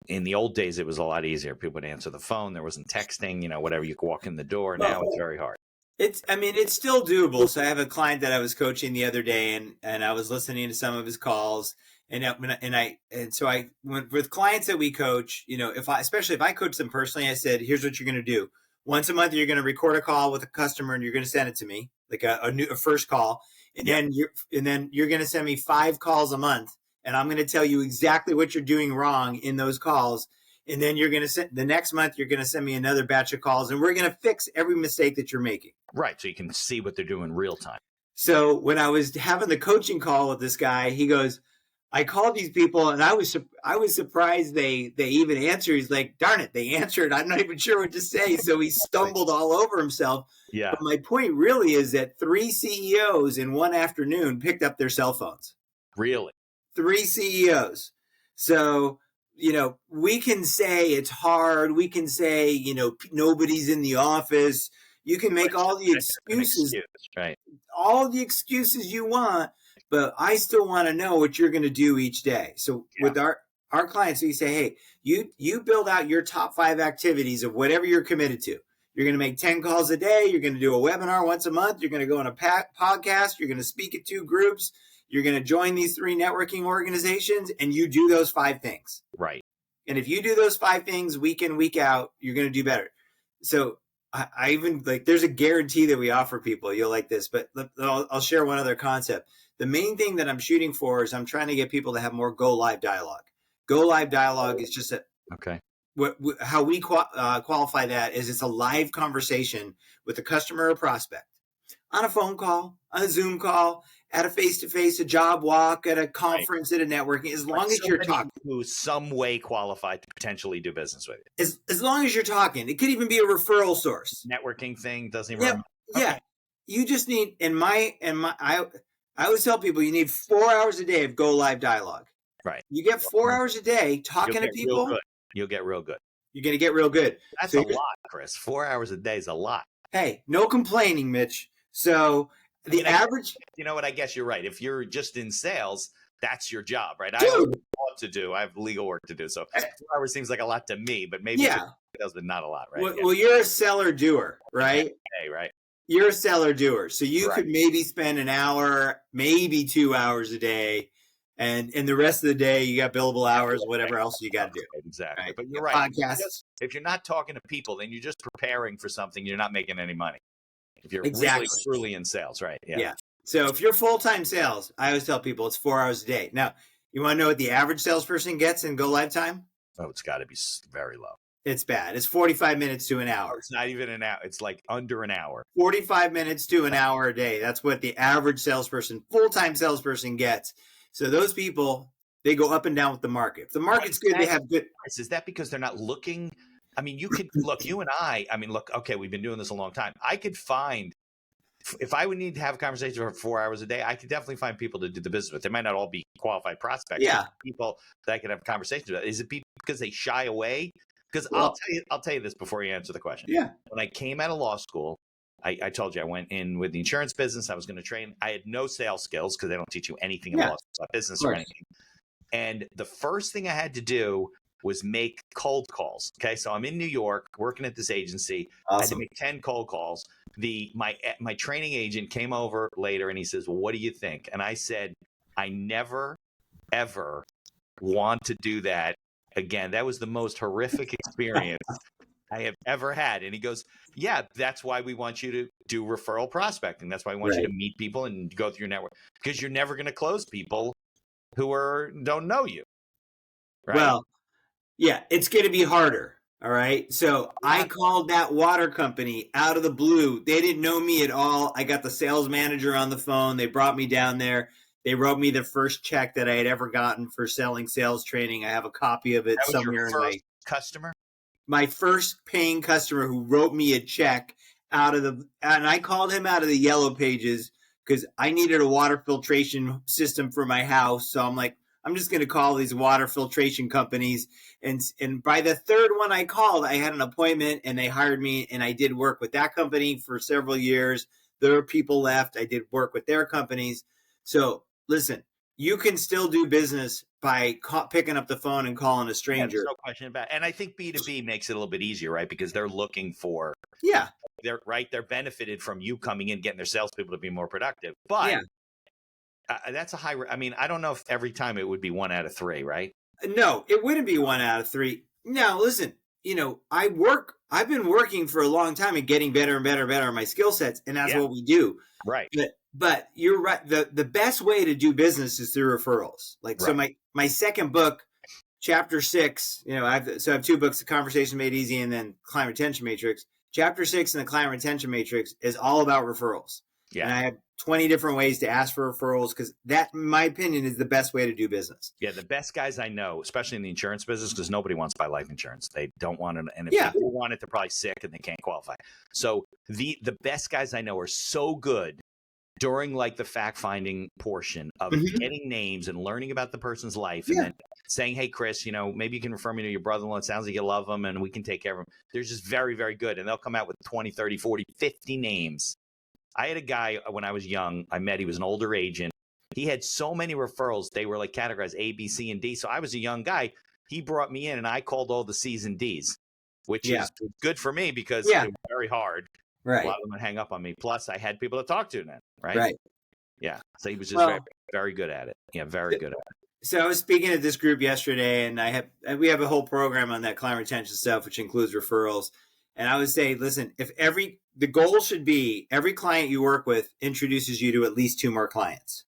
In the old days, it was a lot easier. People would answer the phone. There wasn't texting, whatever. You could walk in the door. Now it's very hard. It's still doable. So I have a client that I was coaching the other day and I was listening to some of his calls so I went with clients that we coach, especially if I coach them personally, I said, here's what you're going to do. Once a month, you're going to record a call with a customer and you're going to send it to me, like a first call. And then you're going to send me 5 calls a month. And I'm going to tell you exactly what you're doing wrong in those calls. And then you're going to send the next month, you're going to send me another batch of calls and we're going to fix every mistake that you're making. Right. So you can see what they're doing in real time. So when I was having the coaching call with this guy, he goes, I called these people and I was surprised they even answered. He's like, darn it, they answered. I'm not even sure what to say. So he stumbled all over himself. Yeah. But my point really is that 3 CEOs in one afternoon picked up their cell phones. Really? 3 CEOs. So, we can say it's hard. We can say, nobody's in the office. You can make all the excuses, right? All the excuses you want. But I still want to know what you're going to do each day. So with our clients, we say, hey, you build out your top 5 activities of whatever you're committed to. You're going to make 10 calls a day. You're going to do a webinar once a month. You're going to go on a podcast. You're going to speak at 2 groups. You're going to join these 3 networking organizations and you do those 5 things. Right. And if you do those 5 things week in, week out, you're going to do better. So I even like, there's a guarantee that we offer people. You'll like this, but I'll share one other concept. The main thing that I'm shooting for is I'm trying to get people to have more go live dialogue. Go live dialogue is just how we qualify that is it's a live conversation with a customer or prospect on a phone call, on a Zoom call, at a face-to-face, a job walk, at a conference, at a networking, as long as you're talking. Who's some way qualified to potentially do business with you. As long as you're talking. It could even be a referral source. Networking thing doesn't even Yeah. You just need, I always tell people you need 4 hours a day of go live dialogue. Right. You get 4 hours a day talking to people. You'll get real good. You're going to get real good. That's a lot, Chris. 4 hours a day is a lot. Hey, no complaining, Mitch. So the average, you know what? I guess you're right. If you're just in sales, that's your job, right? Dude. I have what to do. I have legal work to do. So 4 hours seems like a lot to me, but maybe it does, but not a lot, right? Well, you're a seller doer, right? Hey, right. You're a seller doer. So you could maybe spend an hour, maybe 2 hours a day. And the rest of the day, you got billable hours, whatever else you got to do. Exactly. Right? But you're right. Podcasts. If you're not talking to people, then you're just preparing for something. You're not making any money. If you're really truly in sales, right? Yeah. So if you're full-time sales, I always tell people it's 4 hours a day. Now, you want to know what the average salesperson gets in go live time? Oh, it's got to be very low. It's bad. It's 45 minutes to an hour. It's not even an hour. It's like under an hour. 45 minutes to an hour a day. That's what the average salesperson, full-time salesperson gets. So those people, they go up and down with the market. If the market's good, they have good. Is that because they're not looking? I mean, you could look, you and I mean, look, okay, we've been doing this a long time. I could find, if I would need to have a conversation for 4 hours a day, I could definitely find people to do the business with. They might not all be qualified prospects. Yeah. People that I could have conversations with. Is it because they shy away? Because I'll tell you this before you answer the question. Yeah. When I came out of law school, I told you I went in with the insurance business. I was going to train. I had no sales skills because they don't teach you anything in law school about business or anything. And the first thing I had to do was make cold calls. Okay. So I'm in New York working at this agency. Awesome. I had to make 10 cold calls. My training agent came over later and he says, well, what do you think? And I said, I never, ever want to do that again. That was the most horrific experience I have ever had. And he goes, yeah, that's why we want you to do referral prospecting. That's why we want you to meet people and go through your network, because you're never going to close people who don't know you. Right? Well, yeah, it's going to be harder. All right. So I called that water company out of the blue. They didn't know me at all. I got the sales manager on the phone. They brought me down there. They wrote me the first check that I had ever gotten for selling sales training. I have a copy of it somewhere in my customer. My first paying customer who wrote me a check and I called him out of the yellow pages because I needed a water filtration system for my house. So I'm like, I'm just going to call these water filtration companies. And by the third one I called, I had an appointment and they hired me and I did work with that company for several years. Their people left. I did work with their companies. So listen, you can still do business by picking up the phone and calling a stranger. There's no question about it. And I think B2B makes it a little bit easier, right? Because they're looking for, they're benefited from you coming in, getting their salespeople to be more productive. But that's a high, I mean, I don't know if every time it would be 1 out of 3, right? No, it wouldn't be 1 out of 3. Now, listen, I've been working for a long time and getting better and better and better at my skill sets. And that's what we do. Right. But you're right. The best way to do business is through referrals. So my second book, chapter 6, I have 2 books, The Conversation Made Easy and then Client Retention Matrix. Chapter 6 in the Client Retention Matrix is all about referrals. Yeah. And I have 20 different ways to ask for referrals because that, in my opinion, is the best way to do business. Yeah, the best guys I know, especially in the insurance business, because nobody wants to buy life insurance. They don't want it. And if people want it, they're probably sick and they can't qualify. So the best guys I know are so good during like the fact-finding portion of getting names and learning about the person's life and then saying, hey, Chris, maybe you can refer me to your brother-in-law. It sounds like you love him and we can take care of him. They're just very, very good. And they'll come out with 20, 30, 40, 50 names. I had a guy when I was young, I met, he was an older agent. He had so many referrals. They were like categorized A, B, C, and D. So I was a young guy. He brought me in and I called all the C's and D's, which is good for me because it was very hard. Right. A lot of them would hang up on me. Plus I had people to talk to then. Right. Right. Yeah. So he was just very, very good at it. Yeah, very good at it. So I was speaking at this group yesterday, and we have a whole program on that client retention stuff, which includes referrals. And I would say, listen, the goal should be every client you work with introduces you to at least 2 more clients.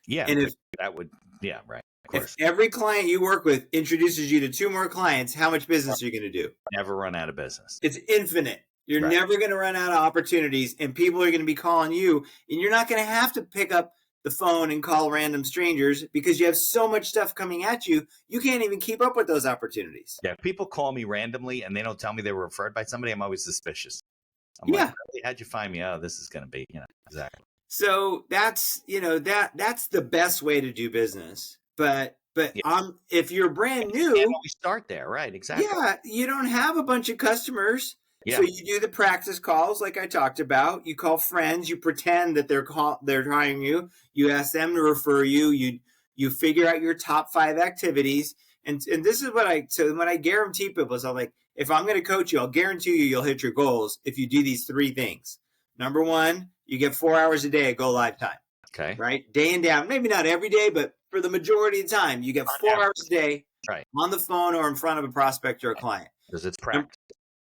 Yeah, and right. Of If course. every client you work with introduces you to 2 more clients, how much business are you going to do? Never run out of business. It's infinite. You're never going to run out of opportunities, and people are going to be calling you, and you're not going to have to pick up the phone and call random strangers because you have so much stuff coming at you. You can't even keep up with those opportunities. Yeah, people call me randomly and they don't tell me they were referred by somebody. I'm always suspicious. I'm Yeah. like, really? How'd you find me? Oh, this is going to be, exactly. So that's the best way to do business. But if you're brand new, we start there, right? Exactly. Yeah, you don't have a bunch of customers. Yeah. So you do the practice calls like I talked about. You call friends. You pretend that they're hiring you. You ask them to refer you. You figure out your top 5 activities. And this is when I guarantee people, so I'm like, if I'm going to coach you, I'll guarantee you'll hit your goals if you do these 3 things. Number 1, you get 4 hours a day at go live time. Okay. Right? Day and down. Maybe not every day, but for the majority of the time, you get 4 hours a day on the phone or in front of a prospect or a client. Because it's practice.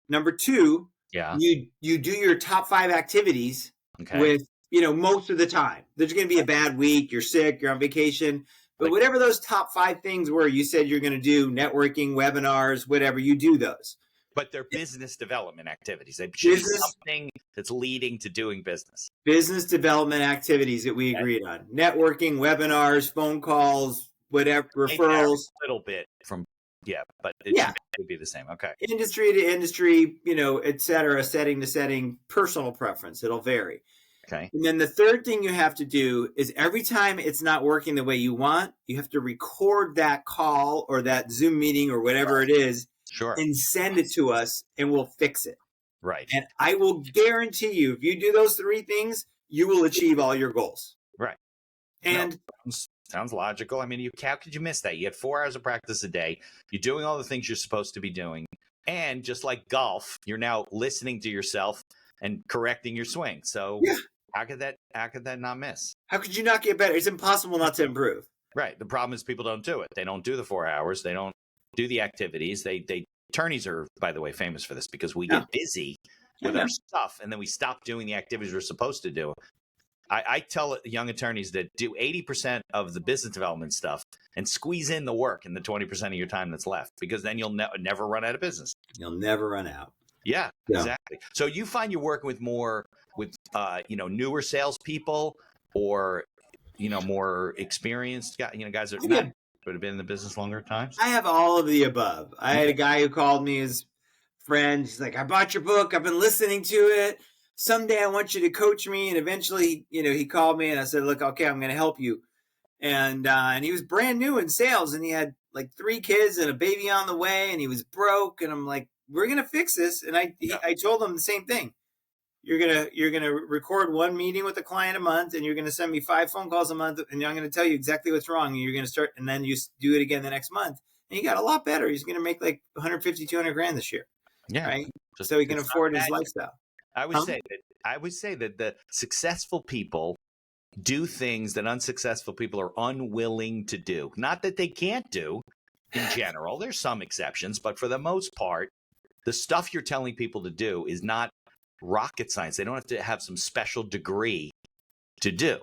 Number 2, yeah, you do your top 5 activities with, most of the time. There's going to be a bad week, you're sick, you're on vacation, but whatever those top 5 things were, you said you're going to do networking, webinars, whatever, you do those. But they're business development activities. They should be something that's leading to doing business. Business development activities that we agreed on. Networking, webinars, phone calls, whatever, referrals. A little bit from, but it should be the same. Okay. Industry to industry, et cetera, setting to setting, personal preference. It'll vary. Okay. And then the third thing you have to do is every time it's not working the way you want, you have to record that call or that Zoom meeting or whatever it is. Sure. And send it to us and we'll fix it. Right. And I will guarantee you, if you do those 3 things, you will achieve all your goals. Right. And sounds logical. I mean, how could you miss that? You had 4 hours of practice a day. You're doing all the things you're supposed to be doing. And just like golf, you're now listening to yourself and correcting your swing. So how could that not miss? How could you not get better? It's impossible not to improve. Right. The problem is people don't do it. They don't do the 4 hours. They don't do the activities. Attorneys are, by the way, famous for this because we get busy with our stuff and then we stop doing the activities we're supposed to do. I tell young attorneys that do 80% of the business development stuff and squeeze in the work in the 20% of your time that's left, because then you'll never run out of business. You'll never run out. Yeah, exactly. So you find you're working with newer salespeople or, more experienced guys that would have been in the business longer times? I have all of the above. I had a guy who called me, his friend. He's like, I bought your book. I've been listening to it. Someday I want you to coach me. And eventually, he called me and I said, look, okay, I'm going to help you. And he was brand new in sales and he had like 3 kids and a baby on the way and he was broke. And I'm like, we're going to fix this. And I told him the same thing. You're gonna record 1 meeting with a client a month, and you're gonna send me 5 phone calls a month, and I'm gonna tell you exactly what's wrong. And you're gonna start, and then you do it again the next month, and he got a lot better. He's gonna make like 150, 200 grand this year. Yeah, right. So he can afford his lifestyle. I would say that the successful people do things that unsuccessful people are unwilling to do. Not that they can't do. In general, there's some exceptions, but for the most part, the stuff you're telling people to do is not rocket science. They don't have to have some special degree to do.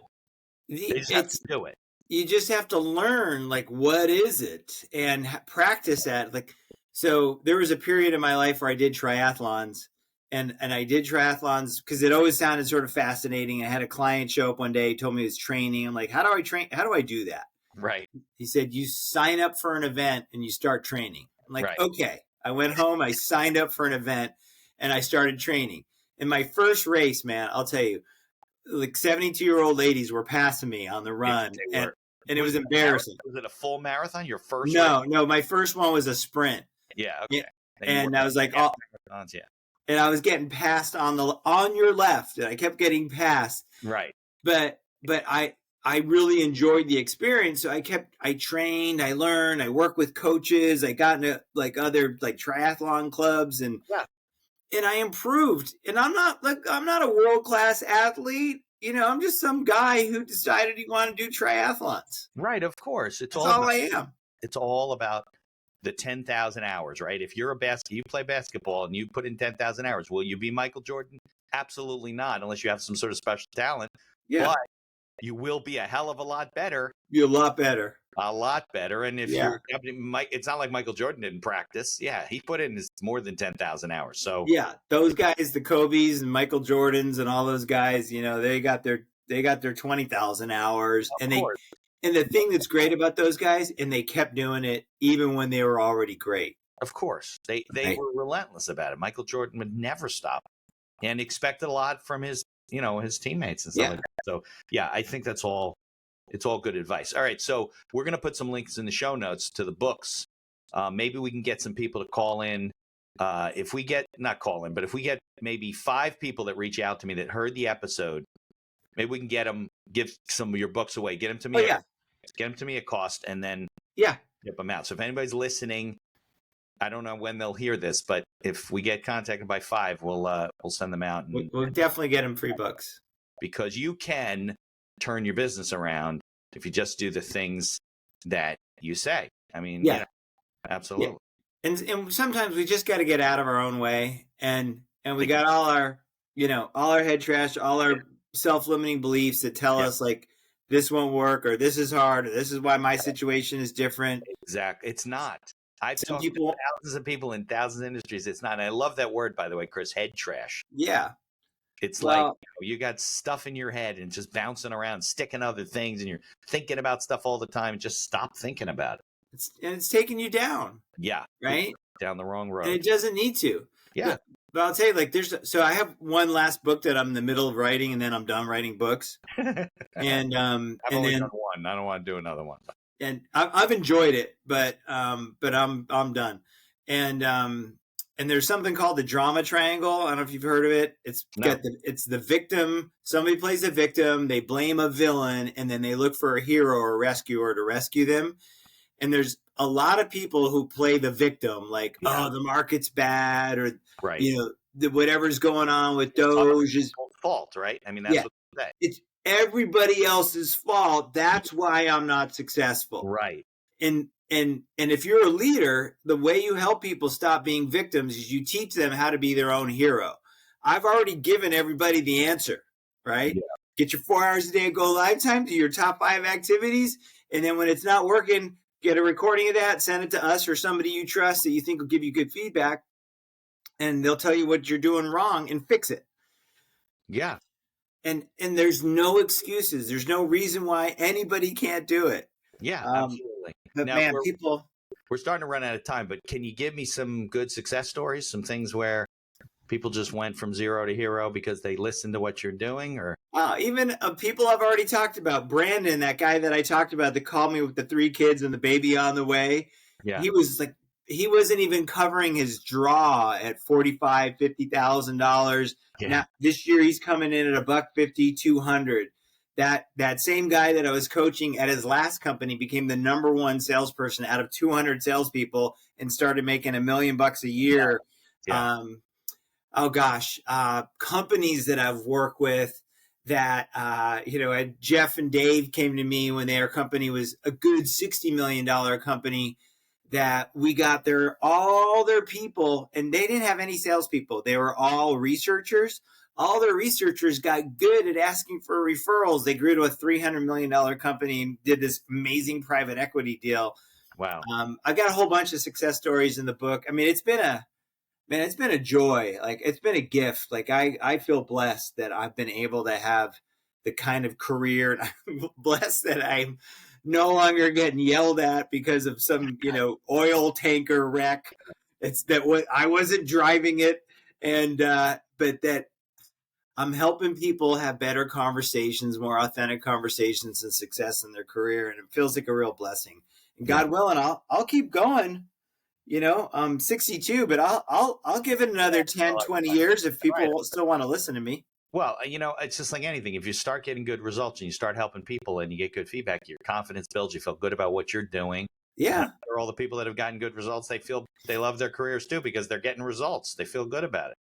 They just have to do it. You just have to learn, like, what is it, and practice that. Like, so there was a period in my life where I did triathlons, and I did triathlons because it always sounded sort of fascinating. I had a client show up one day, told me he was training. I'm like, how do I train? How do I do that? Right. He said, you sign up for an event and you start training. I'm like, okay. I went home, I signed up for an event, and I started training. In my first race, man, I'll tell you, like 72-year-old ladies were passing me on the run, and it was embarrassing. Was it a full marathon? Your first? No, my first one was a sprint. Yeah, okay. And I was like, oh, and I was getting passed on your left, and I kept getting passed. Right. But I really enjoyed the experience. So I trained, I learned, I worked with coaches, I got into like other like triathlon clubs, and I improved. And I'm not a world-class athlete, I'm just some guy who decided he wanted to do triathlons. Right. Of course. That's all I am. It's all about the 10,000 hours, right? If you're you play basketball and you put in 10,000 hours, will you be Michael Jordan? Absolutely not, unless you have some sort of special talent. Yeah. But you will be a hell of a lot better. Be a lot better. A lot better. And if you're, it's not like Michael Jordan didn't practice. Yeah, he put in more than 10,000 hours. So yeah, those guys, the Kobe's and Michael Jordans and all those guys, they got their 20,000 hours, and the thing that's great about those guys, and they kept doing it even when they were already great. Of course, they were relentless about it. Michael Jordan would never stop, and expected a lot from his teammates and stuff like that. So yeah, I think it's all good advice. All right, so we're going to put some links in the show notes to the books. Maybe we can get some people to call in. If we get maybe 5 people that reach out to me that heard the episode, maybe we can give some of your books away. Get them to me. Get them to me at cost, and then ship them out. So if anybody's listening, I don't know when they'll hear this, but if we get contacted by 5, we'll send them out. We'll definitely get them free books, because you can turn your business around if you just do the things that you say. I mean, absolutely. Yeah. And sometimes we just got to get out of our own way, and we got all our head trash, all our self-limiting beliefs that tell us like this won't work, or this is hard, or this is why my situation is different. Exactly. It's not. I've talked to thousands of people in thousands of industries. It's not. And I love that word, by the way, Chris, head trash. Yeah. It's like you got stuff in your head and just bouncing around, sticking other things, and you're thinking about stuff all the time. Just stop thinking about it. It's taking you down. Yeah. Right? Down the wrong road. And it doesn't need to. Yeah. But I'll tell you, so I have one last book that I'm in the middle of writing, and then I'm done writing books. And I've only done one. I don't want to do another one. And I've enjoyed it, but I'm done. And there's something called the drama triangle. I don't know if you've heard of it. It's the victim. Somebody plays a victim. They blame a villain, and then they look for a hero or a rescuer to rescue them. And there's a lot of people who play the victim, like, the market's bad, or whatever's going on with Doge is fault, right? I mean, that's what they say. It's everybody else's fault. That's why I'm not successful. Right. And if you're a leader, the way you help people stop being victims is you teach them how to be their own hero. I've already given everybody the answer, right? Yeah. Get your 4 hours a day of go live time, do your top 5 activities, and then when it's not working, get a recording of that, send it to us or somebody you trust that you think will give you good feedback, and they'll tell you what you're doing wrong and fix it. Yeah. And there's no excuses. There's no reason why anybody can't do it. Yeah, absolutely. But now, man, we're starting to run out of time, but can you give me some good success stories, some things where people just went from zero to hero because they listened to what you're doing? Or even people I've already talked about. Brandon, that guy that I talked about that called me with the 3 kids and the baby on the way. Yeah. He wasn't even covering his draw at $45,000, $50,000. Yeah. Now this year he's coming in at $150,000, $200,000. That same guy that I was coaching at his last company became the number 1 salesperson out of 200 salespeople and started making $1 million a year. Yeah. Companies that I've worked with that, Jeff and Dave came to me when their company was a good $60 million company, that we got all their people, and they didn't have any salespeople. They were all researchers. All their researchers got good at asking for referrals. They grew to a $300 million company and did this amazing private equity deal. Wow. I've got a whole bunch of success stories in the book. I mean, it's been a joy. Like, it's been a gift. Like, I feel blessed that I've been able to have the kind of career, and I'm blessed that I'm no longer getting yelled at because of some, oil tanker wreck. It's that I wasn't driving it, and but that I'm helping people have better conversations, more authentic conversations, and success in their career, and it feels like a real blessing. And God willing, I'll keep going. I'm 62, but I'll give it another 10, 20 years if people still want to listen to me. Well, it's just like anything. If you start getting good results and you start helping people and you get good feedback, your confidence builds. You feel good about what you're doing. Yeah. For all the people that have gotten good results, they love their careers too because they're getting results. They feel good about it.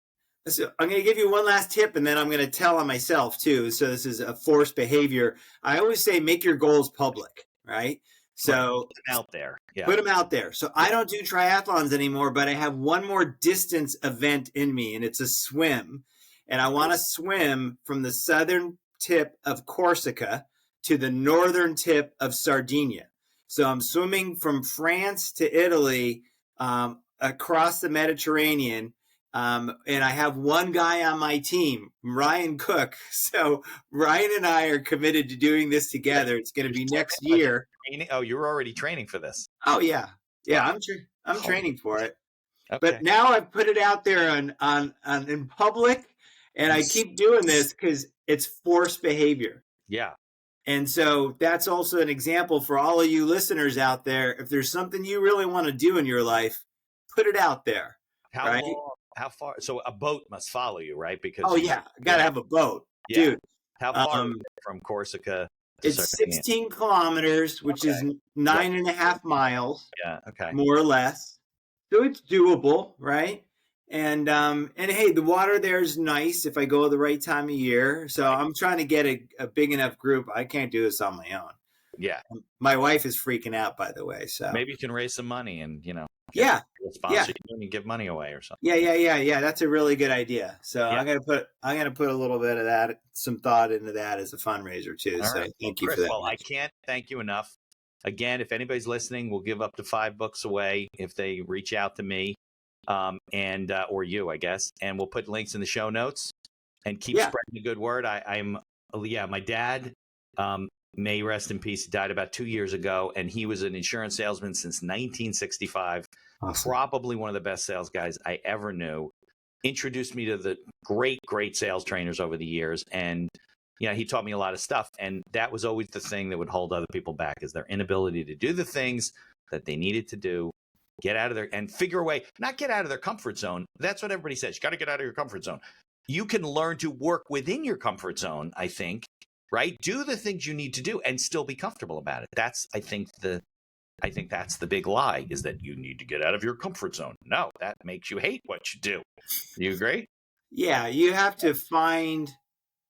So I'm going to give you one last tip, and then I'm going to tell on myself too. So this is a forced behavior. I always say make your goals public, right? So put them out there. Yeah. Put them out there. So I don't do triathlons anymore, but I have one more distance event in me, and it's a swim. And I want to swim from the southern tip of Corsica to the northern tip of Sardinia. So I'm swimming from France to Italy, across the Mediterranean. And I have one guy on my team, Ryan Cook. So Ryan and I are committed to doing this together. It's going to be next year. Oh, you're already training for this. Oh yeah. Yeah. I'm training for it. Okay. But now I've put it out there on in public, and I keep doing this because it's forced behavior. Yeah. And so that's also an example for all of you listeners out there. If there's something you really want to do in your life, put it out there. How right? long? How far? So a boat must follow you, right? Because I got to have a boat, dude. How far is it from Corsica? It's 16 kilometers, which is 9.5 miles. Yeah. Okay. More or less. So it's doable, right? And hey, the water there is nice if I go the right time of year. So I'm trying to get a big enough group. I can't do this on my own. Yeah. My wife is freaking out, by the way. So maybe you can raise some money and sponsor you and give money away or something. Yeah. That's a really good idea. So I'm gonna put a little bit of that, some thought into that as a fundraiser too. All so right. thank you Chris, for that. Well, I can't thank you enough. Again, if anybody's listening, we'll give up to 5 books away if they reach out to me, or you, I guess, and we'll put links in the show notes and keep spreading the good word. My dad, may rest in peace, died about 2 years ago, and he was an insurance salesman since 1965. Awesome. Probably one of the best sales guys I ever knew. Introduced me to the great sales trainers over the years, and he taught me a lot of stuff. And that was always the thing that would hold other people back, is their inability to do the things that they needed to do, get out of their and figure a way, not get out of their comfort zone. That's what everybody says. You got to get out of your comfort zone. You can learn to work within your comfort zone, I think. Right? Do the things you need to do and still be comfortable about it. I think that's the big lie, is that you need to get out of your comfort zone. No, that makes you hate what you do. You agree? Yeah, you have to find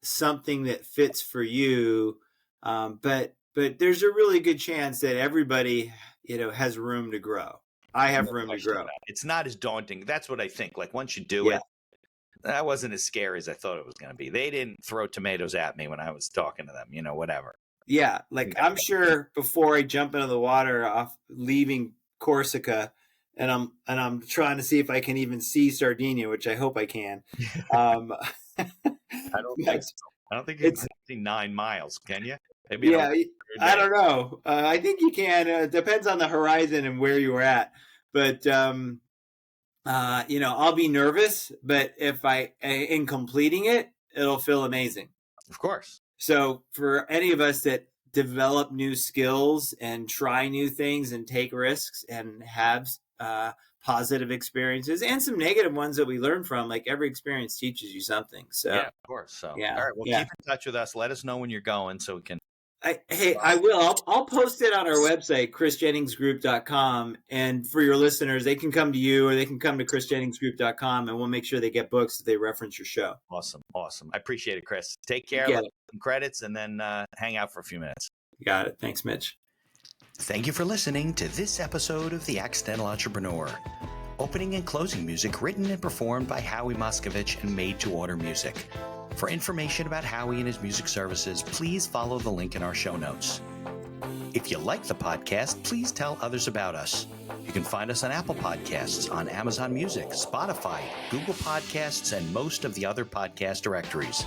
something that fits for you. But there's a really good chance that everybody, has room to grow. I have room to grow. It's not as daunting. That's what I think. Like once you do it, that wasn't as scary as I thought it was going to be. They didn't throw tomatoes at me when I was talking to them, whatever. Yeah. Like I'm sure before I jump into the water off leaving Corsica, and I'm trying to see if I can even see Sardinia, which I hope I can. I don't think you can see 9 miles, can you? Maybe I don't know. I think you can. It depends on the horizon and where you were at. But I'll be nervous, but if in completing it, it'll feel amazing. Of course. So for any of us that develop new skills and try new things and take risks and have positive experiences and some negative ones that we learn from, like every experience teaches you something. So yeah, of course. So all right, well, keep in touch with us. Let us know when you're going so we can. I will. I'll post it on our website, chrisjenningsgroup.com. And for your listeners, they can come to you or they can come to chrisjenningsgroup.com, and we'll make sure they get books if they reference your show. Awesome. I appreciate it, Chris. Take care. Let some credits and then hang out for a few minutes. Got it. Thanks, Mitch. Thank you for listening to this episode of The Accidental Entrepreneur. Opening and closing music written and performed by Howie Moskovich and made to order music. For information about Howie and his music services, please follow the link in our show notes. If you like the podcast, please tell others about us. You can find us on Apple Podcasts, on Amazon Music, Spotify, Google Podcasts, and most of the other podcast directories.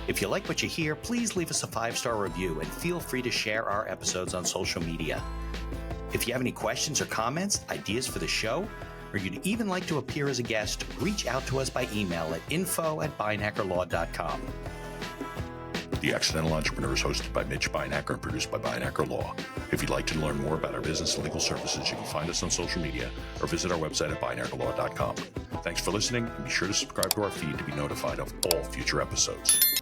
If you like what you hear, please leave us a 5-star review and feel free to share our episodes on social media. If you have any questions or comments, ideas for the show, or you'd even like to appear as a guest, reach out to us by email at info@beinhackerlaw.com. The Accidental Entrepreneur is hosted by Mitch Beinhacker and produced by Beinhacker Law. If you'd like to learn more about our business and legal services, you can find us on social media or visit our website at beinhackerlaw.com. Thanks for listening, and be sure to subscribe to our feed to be notified of all future episodes.